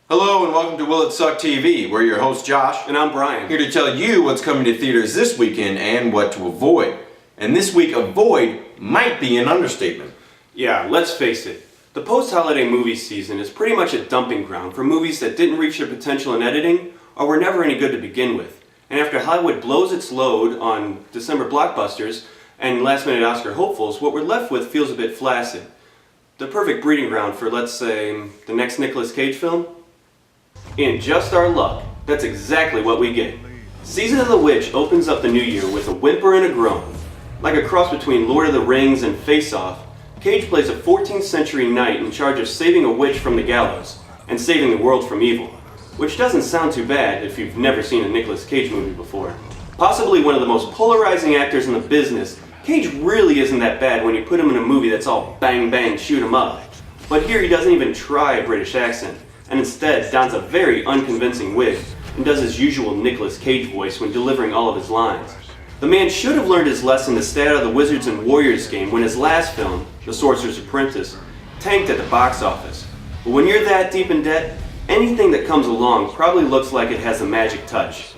Hello and welcome to Will It Suck TV. We're your host Josh. And I'm Brian. Here to tell you what's coming to theaters this weekend and what to avoid. And this week, avoid might be an understatement. Yeah, let's face it. The post-holiday movie season is pretty much a dumping ground for movies that didn't reach their potential in editing or were never any good to begin with. And after Hollywood blows its load on December blockbusters and last-minute Oscar hopefuls, what we're left with feels a bit flaccid. The perfect breeding ground for, let's say, the next Nicolas Cage film? In just our luck, that's exactly what we get. Season of the Witch opens up the new year with a whimper and a groan. Like a cross between Lord of the Rings and Face Off, Cage plays a 14th century knight in charge of saving a witch from the gallows and saving the world from evil. Which doesn't sound too bad if you've never seen a Nicolas Cage movie before. Possibly one of the most polarizing actors in the business, Cage really isn't that bad when you put him in a movie that's all bang bang shoot 'em up. But here he doesn't even try a British accent, and instead dons a very unconvincing wig and does his usual Nicolas Cage voice when delivering all of his lines. The man should have learned his lesson to stay out of the Wizards and Warriors game when his last film, The Sorcerer's Apprentice, tanked at the box office. But when you're that deep in debt, anything that comes along probably looks like it has a magic touch.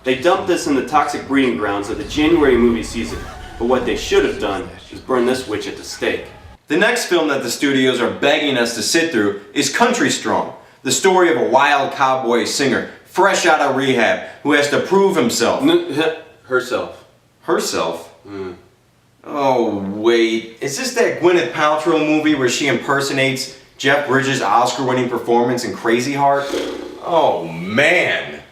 They dumped this in the toxic breeding grounds of the January movie season, but what they should have done is burn this witch at the stake. The next film that the studios are begging us to sit through is Country Strong, the story of a wild cowboy singer fresh out of rehab who has to prove himself. Herself. Herself? Oh, wait. Is this that Gwyneth Paltrow movie where she impersonates Jeff Bridges' Oscar-winning performance in Crazy Heart? Oh, man.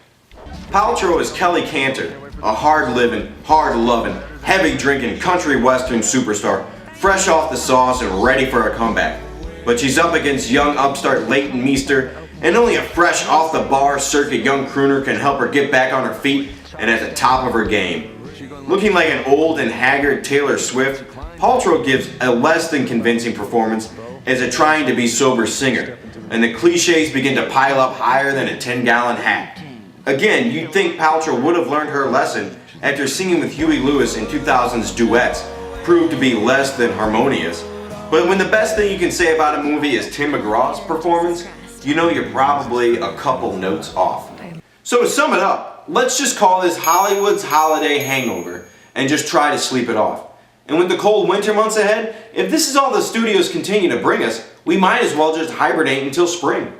Paltrow is Kelly Cantor, a hard-living, hard-loving, heavy-drinking country western superstar, fresh off the sauce and ready for a comeback. But she's up against young upstart Leighton Meester, and only a fresh off-the-bar circuit young crooner can help her get back on her feet and at the top of her game. Looking like an old and haggard Taylor Swift, Paltrow gives a less than convincing performance as a trying-to-be sober singer, and the cliches begin to pile up higher than a 10-gallon hat. Again, you'd think Paltrow would have learned her lesson after singing with Huey Lewis in 2000's Duets proved to be less than harmonious. But when the best thing you can say about a movie is Tim McGraw's performance, you know you're probably a couple notes off. So to sum it up, let's just call this Hollywood's holiday hangover and just try to sleep it off. And with the cold winter months ahead, if this is all the studios continue to bring us, we might as well just hibernate until spring.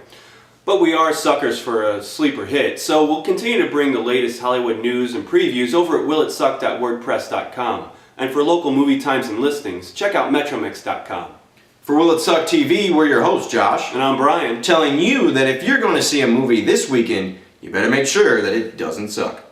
But we are suckers for a sleeper hit, so we'll continue to bring the latest Hollywood news and previews over at WillItSuck.wordpress.com. And for local movie times and listings, check out Metromix.com. For Will It Suck TV, we're your host, Josh. And I'm Brian. Telling you that if you're going to see a movie this weekend, you better make sure that it doesn't suck.